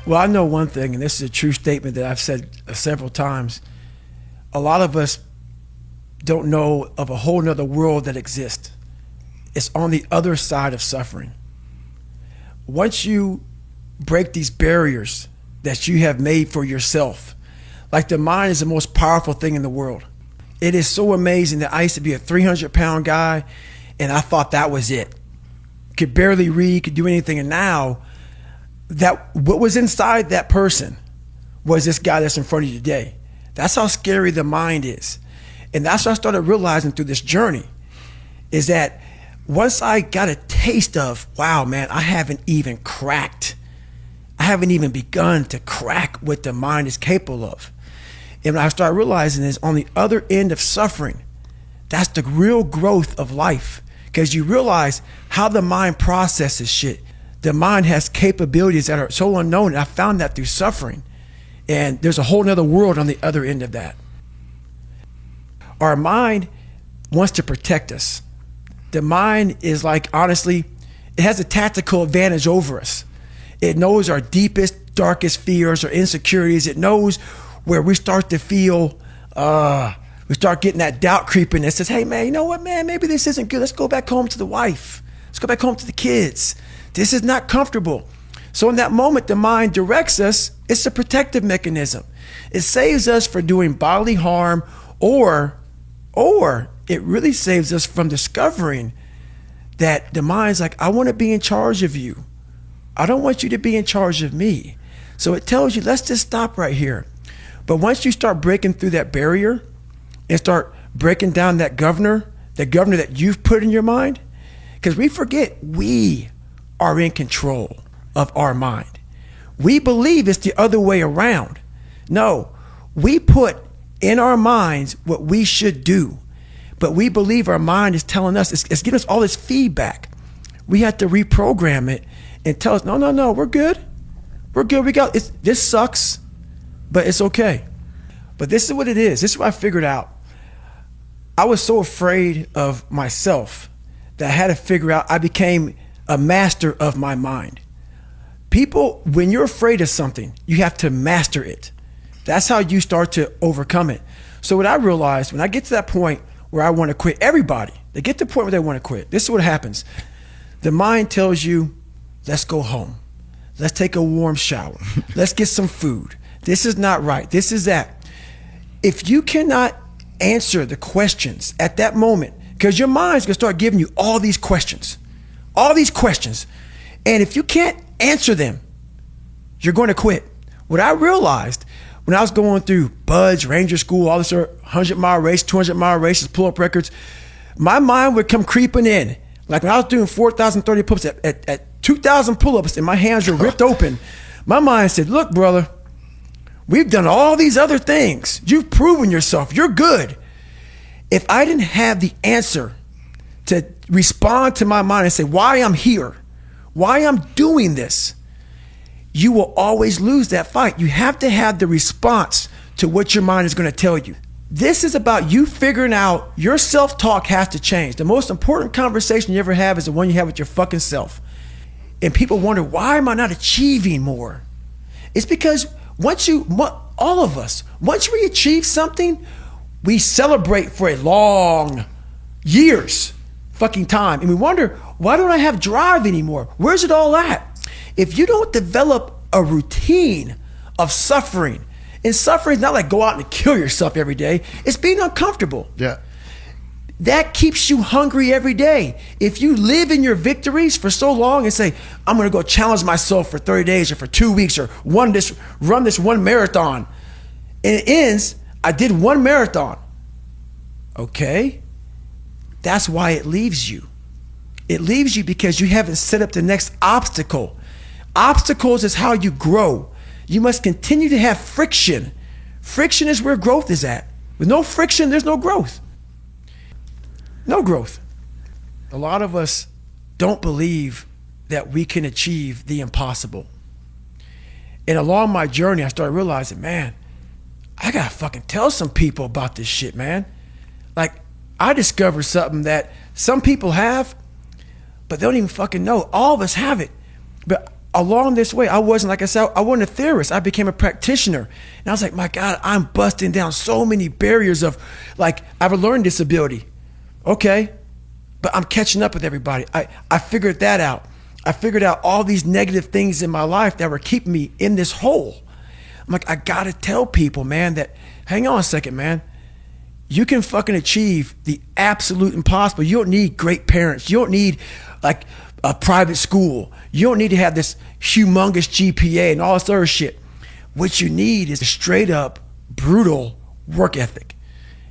Well, I know one thing, and this is a true statement that I've said several times. A lot of us don't know of a whole nother world that exists. It's on the other side of suffering. Once you break these barriers that you have made for yourself, like the mind is the most powerful thing in the world. It is so amazing that I used to be a 300-pound guy, and I thought that was it. Could barely read, could do anything, and now that what was inside that person was this guy that's in front of you today. That's how scary the mind is. And that's what I started realizing through this journey, is that once I got a taste of, wow, man, I haven't even begun to crack what the mind is capable of. And what I started realizing is on the other end of suffering, that's the real growth of life, because you realize how the mind processes shit. The mind has capabilities that are so unknown, and I found that through suffering. And there's a whole nother world on the other end of that. Our mind wants to protect us. The mind is like, honestly, it has a tactical advantage over us. It knows our deepest, darkest fears or insecurities. It knows where we start to feel, we start getting that doubt creeping that says, hey man, you know what, man, maybe this isn't good. Let's go back home to the wife. Let's go back home to the kids. This is not comfortable. So in that moment, the mind directs us. It's a protective mechanism. It saves us from doing bodily harm, or it really saves us from discovering that the mind's like, I want to be in charge of you. I don't want you to be in charge of me. So it tells you, let's just stop right here. But once you start breaking through that barrier and start breaking down that governor that you've put in your mind, because we forget we are in control of our mind. We believe it's the other way around. No, we put in our minds what we should do, but we believe our mind is telling us, it's giving us all this feedback. We have to reprogram it and tell us, no, we're good. We're good. This sucks, but it's okay. But this is what it is. This is what I figured out. I was so afraid of myself that I had to figure out, I became a master of my mind. People, when you're afraid of something, you have to master it. That's how you start to overcome it. So what I realized, when I get to that point where I want to quit, everybody, they get to the point where they want to quit. This is what happens. The mind tells you, let's go home. Let's take a warm shower. Let's get some food. This is not right. This is that. If you cannot answer the questions at that moment, because your mind's going to start giving you all these questions. And if you can't answer them, you're going to quit. What I realized when I was going through Buds, Ranger School, all this 100-mile race, 200-mile races, pull-up records, my mind would come creeping in. Like when I was doing 4,030 pull-ups at 2,000 pull-ups and my hands were ripped open, my mind said, look, brother, we've done all these other things. You've proven yourself. You're good. If I didn't have the answer to respond to my mind and say why I'm here, why I'm doing this, you will always lose that fight. You have to have the response to what your mind is going to tell you. This is about you figuring out your self-talk has to change. The most important conversation you ever have is the one you have with your fucking self. And people wonder, why am I not achieving more? It's because once we achieve something, we celebrate for a long years fucking time. And we wonder, why don't I have drive anymore? Where's it all at? If you don't develop a routine of suffering, and suffering is not like go out and kill yourself every day, it's being uncomfortable. Yeah. That keeps you hungry every day. If you live in your victories for so long and say, I'm going to go challenge myself for 30 days or for 2 weeks or run this one marathon, and it ends, I did one marathon. Okay. That's why it leaves you. It leaves you because you haven't set up the next obstacle. Obstacles is how you grow. You must continue to have friction. Friction is where growth is at. With no friction, there's no growth. No growth. A lot of us don't believe that we can achieve the impossible. And along my journey, I started realizing, man, I gotta fucking tell some people about this shit, man. Like, I discovered something that some people have, but they don't even fucking know. All of us have it. But along this way, I wasn't, like I said, I wasn't a theorist. I became a practitioner. And I was like, my God, I'm busting down so many barriers of, like, I have a learning disability. Okay, but I'm catching up with everybody. I figured that out. I figured out all these negative things in my life that were keeping me in this hole. I'm like, I gotta tell people, man, that, hang on a second, man. You can fucking achieve the absolute impossible. You don't need great parents. You don't need like a private school. You don't need to have this humongous GPA and all this other shit. What you need is a straight up brutal work ethic.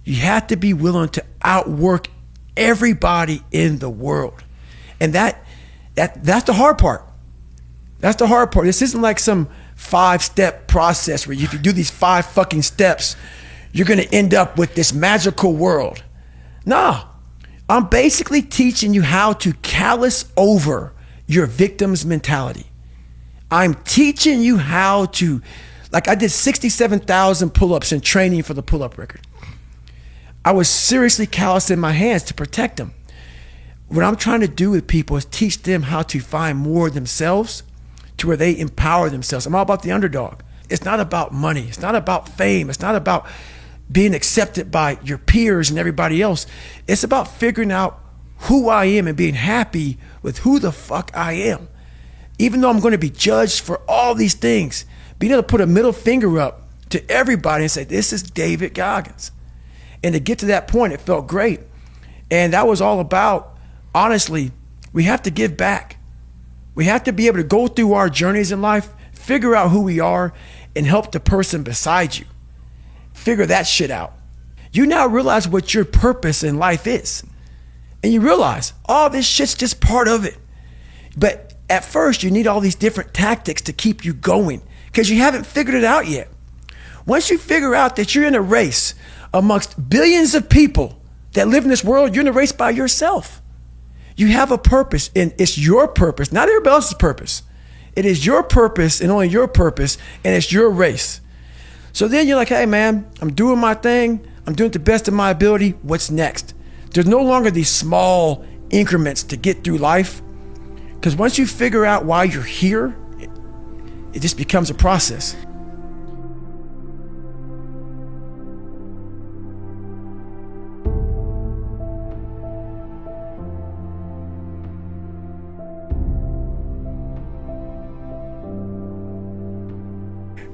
You have to be willing to outwork everybody in the world. And that's the hard part. That's the hard part. This isn't like some 5-step process where if you do these 5 fucking steps, you're going to end up with this magical world. Nah, I'm basically teaching you how to callous over your victim's mentality. I'm teaching you how to, like I did 67,000 pull-ups in training for the pull-up record. I was seriously callousing my hands to protect them. What I'm trying to do with people is teach them how to find more of themselves to where they empower themselves. I'm all about the underdog. It's not about money. It's not about fame. It's not about being accepted by your peers and everybody else. It's about figuring out who I am and being happy with who the fuck I am. Even though I'm going to be judged for all these things, being able to put a middle finger up to everybody and say, this is David Goggins. And to get to that point, it felt great. And that was all about, honestly, we have to give back. We have to be able to go through our journeys in life, figure out who we are, and help the person beside you. Figure that shit out. You now realize what your purpose in life is. And you realize all this shit's just part of it. But at first, you need all these different tactics to keep you going because you haven't figured it out yet. Once you figure out that you're in a race amongst billions of people that live in this world, you're in a race by yourself. You have a purpose, and it's your purpose, not everybody else's purpose. It is your purpose and only your purpose, and it's your race. So then you're like, hey man, I'm doing my thing. I'm doing it to the best of my ability. What's next? There's no longer these small increments to get through life. Because once you figure out why you're here, it just becomes a process.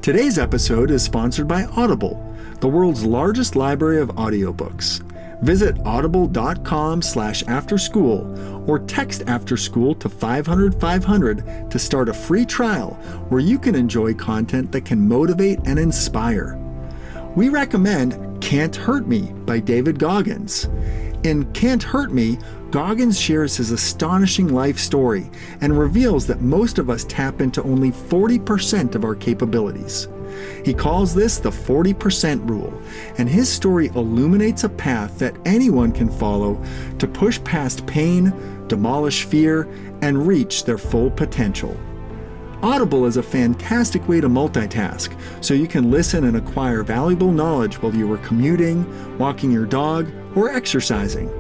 Today's episode is sponsored by Audible, the world's largest library of audiobooks. Visit audible.com/afterschool or text afterschool to 500-500 to start a free trial where you can enjoy content that can motivate and inspire. We recommend Can't Hurt Me by David Goggins. In Can't Hurt Me, Goggins shares his astonishing life story and reveals that most of us tap into only 40% of our capabilities. He calls this the 40% rule, and his story illuminates a path that anyone can follow to push past pain, demolish fear, and reach their full potential. Audible is a fantastic way to multitask, so you can listen and acquire valuable knowledge while you are commuting, walking your dog, or exercising.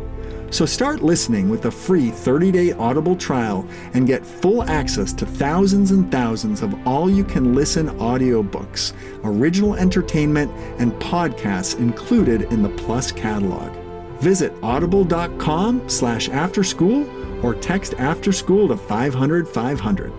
So start listening with a free 30-day Audible trial and get full access to thousands and thousands of all-you-can-listen audiobooks, original entertainment, and podcasts included in the Plus catalog. Visit audible.com/afterschool or text afterschool to 500-500.